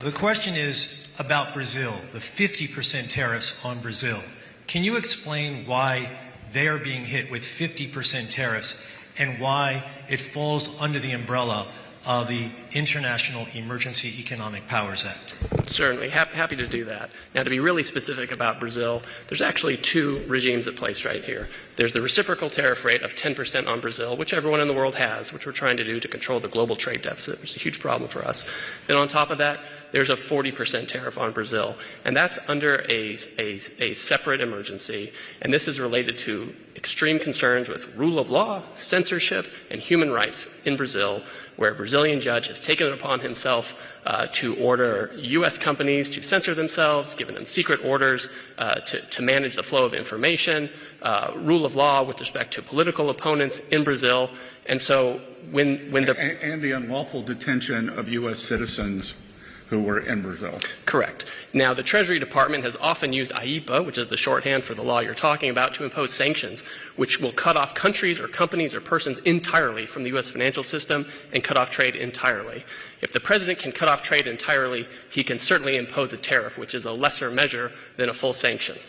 The question is about Brazil, the 50% tariffs on Brazil. Can you explain why they are being hit with 50% tariffs and why it falls under the umbrella of the International Emergency Economic Powers Act? Certainly. Happy to do that. Now, to be really specific about Brazil, there's actually two regimes at place right here. There's the reciprocal tariff rate of 10% on Brazil, which everyone in the world has, which we're trying to do to control the global trade deficit, which is a huge problem for us. Then on top of that, there's a 40% tariff on Brazil, and that's under a separate emergency, and this is related to extreme concerns with rule of law, censorship, and human rights in Brazil, where a Brazilian judge has taken it upon himself to order U.S. companies to censor themselves, given them secret orders to manage the flow of information, rule of law with respect to political opponents in Brazil. And so when the unlawful detention of U.S. citizens who were in Brazil. Correct. Now, the Treasury Department has often used AIPA, which is the shorthand for the law you're talking about, to impose sanctions, which will cut off countries or companies or persons entirely from the U.S. financial system and cut off trade entirely. If the president can cut off trade entirely, he can certainly impose a tariff, which is a lesser measure than a full sanction.